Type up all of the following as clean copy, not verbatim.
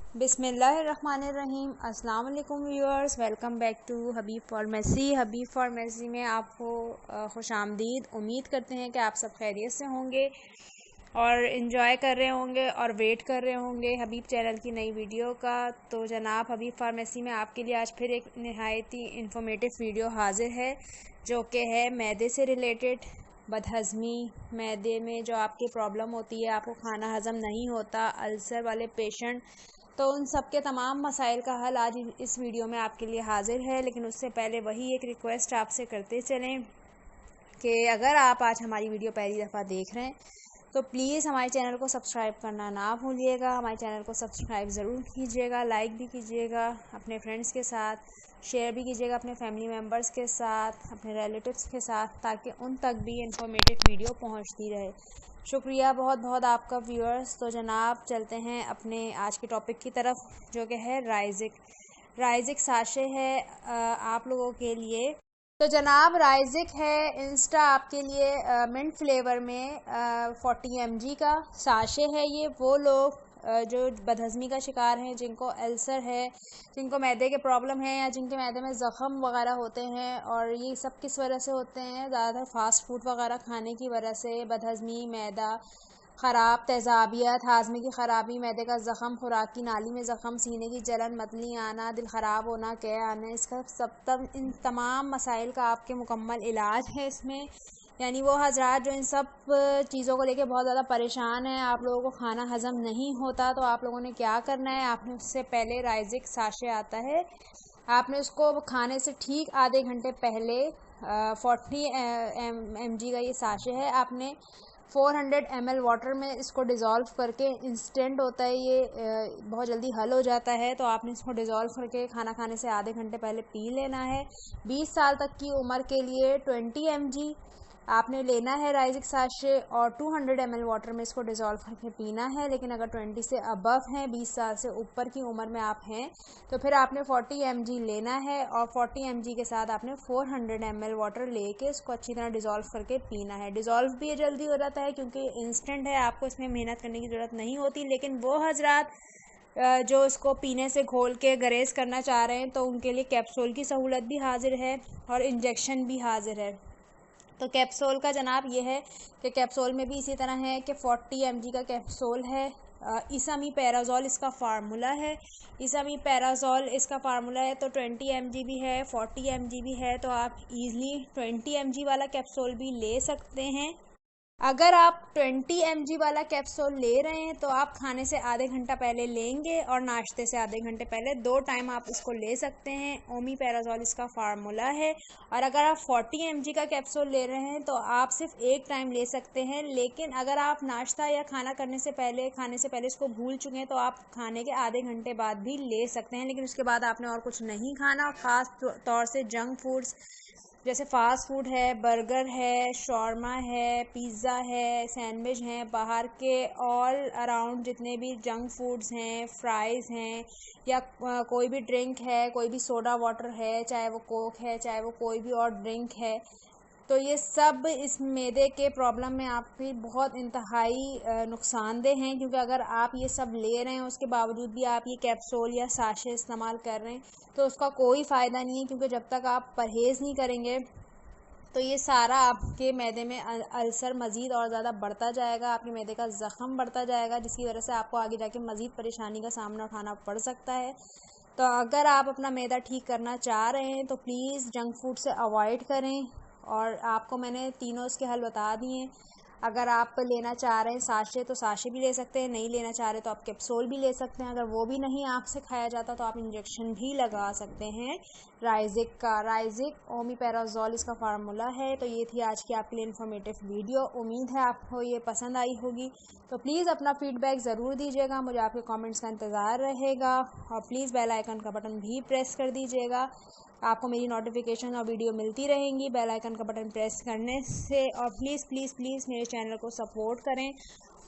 बिस्मिल्लाहिर्रहमानिर्रहीम। अस्सलाम वालेकुम viewers, welcome back to Habib pharmacy. Habib pharmacy में आपको खुश आमदीद। उम्मीद करते हैं कि आप सब खैरियत से होंगे और इन्जॉय कर रहे होंगे और वेट कर रहे होंगे हबीब चैनल की नई वीडियो का। तो जनाब, हबीब फार्मेसी में आपके लिए आज फिर एक नहायत ही इंफॉर्मेटिव वीडियो हाजिर है, जो कि है मैदे से रिलेटेड। बदहज़मी, मैदे में जो आपकी प्रॉब्लम होती है, आपको खाना हज़म नहीं होता, अल्सर वाले पेशेंट, तो उन सब के तमाम मसाइल का हल आज इस वीडियो में आपके लिए हाजिर है। लेकिन उससे पहले वही एक रिक्वेस्ट आपसे करते चलें कि अगर आप आज हमारी वीडियो पहली दफ़ा देख रहे हैं तो प्लीज़ हमारे चैनल को सब्सक्राइब करना ना भूलिएगा। हमारे चैनल को सब्सक्राइब ज़रूर कीजिएगा, लाइक भी कीजिएगा, अपने फ्रेंड्स के साथ शेयर भी कीजिएगा, अपने फैमिली मेम्बर्स के साथ, अपने रिलेटिव्स के साथ, ताकि उन तक भी इंफॉर्मेटिव वीडियो पहुंचती रहे। शुक्रिया बहुत बहुत आपका व्यूअर्स। तो जनाब, चलते हैं अपने आज के टॉपिक की तरफ, जो कि है राइजिक साशे है आप लोगों के लिए। तो जनाब, राइजिक है इंस्टा आपके लिए मिंट फ्लेवर में 40 mg का साशे है। ये वो लोग जो बदहज़मी का शिकार हैं, जिनको अल्सर है, जिनको मैदे के प्रॉब्लम है, या जिनके मैदे में ज़ख़म वगैरह होते हैं, और ये सब किस वजह से होते हैं? ज़्यादातर फ़ास्ट फूड वगैरह खाने की वजह से बदहज़मी, मैदा ख़राब, तेज़ाबियत, हाज़मे की ख़राबी, मैदे का ज़ख़म, खुराक की नाली में ज़ख़म, सीने की जलन, मतली आना, दिल ख़राब होना, कै आना, इसका इन तमाम मसाइल का आपके मुकम्मल इलाज है इसमें। यानी वो हज़रात जो इन सब चीज़ों को लेके बहुत ज़्यादा परेशान हैं, आप लोगों को खाना हज़म नहीं होता, तो आप लोगों ने क्या करना है, आपने उससे पहले राइजिक साशे आता है, आपने उसको खाने से ठीक आधे घंटे पहले 40 mg का ये साशे है, आपने 400 ml वाटर में इसको डिज़ोल्व करके, इंस्टेंट होता है ये, बहुत जल्दी हल हो जाता है, तो आपने इसको डिज़ोल्व करके खाना खाने से आधे घंटे पहले पी लेना है। 20 साल तक की उम्र के लिए 20 mg आपने लेना है राइजिक साशे, और 200 ml वाटर में इसको डिज़ोल्व करके पीना है। लेकिन अगर 20 से अबव हैं, 20 साल से ऊपर की उम्र में आप हैं, तो फिर आपने 40 mg लेना है, और 40 mg के साथ आपने 400 ml वाटर लेके इसको अच्छी तरह डिज़ोल्व करके पीना है। डिज़ोल्व भी ये जल्दी हो जाता है क्योंकि इंस्टेंट है, आपको इसमें मेहनत करने की ज़रूरत नहीं होती। लेकिन वो हजरात जो इसको पीने से घोल के गरेज करना चाह रहे हैं, तो उनके लिए कैप्सूल की सहूलत भी हाजिर है और इंजेक्शन भी हाजिर है। तो कैप्सूल का जनाब ये है कि कैप्सूल में भी इसी तरह है कि 40 mg का कैप्सूल है। इसामीपेराज़ोल इसका फार्मूला है, इसामीपेराज़ोल इसका फार्मूला है। तो 20 mg भी है, 40 mg भी है, तो आप इजीली 20 mg वाला कैप्सूल भी ले सकते हैं। अगर आप 20 mg वाला कैप्सूल ले रहे हैं, तो आप खाने से आधे घंटा पहले लेंगे और नाश्ते से आधे घंटे पहले, 2 टाइम आप इसको ले सकते हैं। ओमीपेराज़ोल इसका फार्मूला है। और अगर आप 40 mg का कैप्सूल ले रहे हैं, तो आप सिर्फ एक टाइम ले सकते हैं। लेकिन अगर आप नाश्ता या खाने से पहले इसको भूल चुके हैं, तो आप खाने के आधे घंटे बाद भी ले सकते हैं। लेकिन उसके बाद आपने और कुछ नहीं खाना। ख़ास तौर से जंक फूड्स जैसे फ़ास्ट फूड है, बर्गर है, शॉर्मा है, पिज़्ज़ा है, सैंडविच हैं, बाहर के ऑल अराउंड जितने भी जंक फूड्स हैं, फ्राइज़ हैं, या कोई भी ड्रिंक है, कोई भी सोडा वाटर है, चाहे वो कोक है, चाहे वो कोई भी और ड्रिंक है, तो ये सब इस मैदे के प्रॉब्लम में आपकी बहुत इंतहाई नुकसानदेह हैं। क्योंकि अगर आप ये सब ले रहे हैं, उसके बावजूद भी आप ये कैप्सूल या साशे इस्तेमाल कर रहे हैं, तो उसका कोई फ़ायदा नहीं है। क्योंकि जब तक आप परहेज़ नहीं करेंगे, तो ये सारा आपके मैदे में अल्सर मज़ीद और ज़्यादा बढ़ता जाएगा, आपके मैदे का ज़ख़म बढ़ता जाएगा, जिसकी वजह से आपको आगे जाके मज़ीद परेशानी का सामना उठाना पड़ सकता है। तो अगर आप अपना मैदा ठीक करना चाह रहे हैं, तो प्लीज़ जंक फूड से अवॉइड करें। और आपको मैंने तीनों इसके हल बता दिए हैं। अगर आप लेना चाह रहे हैं साशे, तो साशे भी ले सकते हैं, नहीं लेना चाह रहे तो आप कैप्सूल भी ले सकते हैं। अगर वो भी नहीं आपसे खाया जाता, तो आप इंजेक्शन भी लगा सकते हैं राइजिक का। राइजिक ओमीपेराज़ोल इसका फार्मूला है। तो ये थी आज की आपके लिए इन्फॉर्मेटिव वीडियो। उम्मीद है आपको ये पसंद आई होगी। तो प्लीज़ अपना फ़ीडबैक ज़रूर दीजिएगा, मुझे आपके कमेंट्स का इंतज़ार रहेगा। और प्लीज़ बेल आइकन का बटन भी प्रेस कर दीजिएगा, आपको मेरी नोटिफिकेशन और वीडियो मिलती रहेंगी बेल आइकन का बटन प्रेस करने से। और प्लीज़ प्लीज़ प्लीज़ मेरे चैनल को सपोर्ट करें।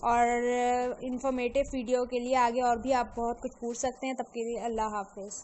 और इन्फॉर्मेटिव वीडियो के लिए आगे और भी आप बहुत कुछ पूछ सकते हैं। तब के लिए अल्लाह हाफ़िज़।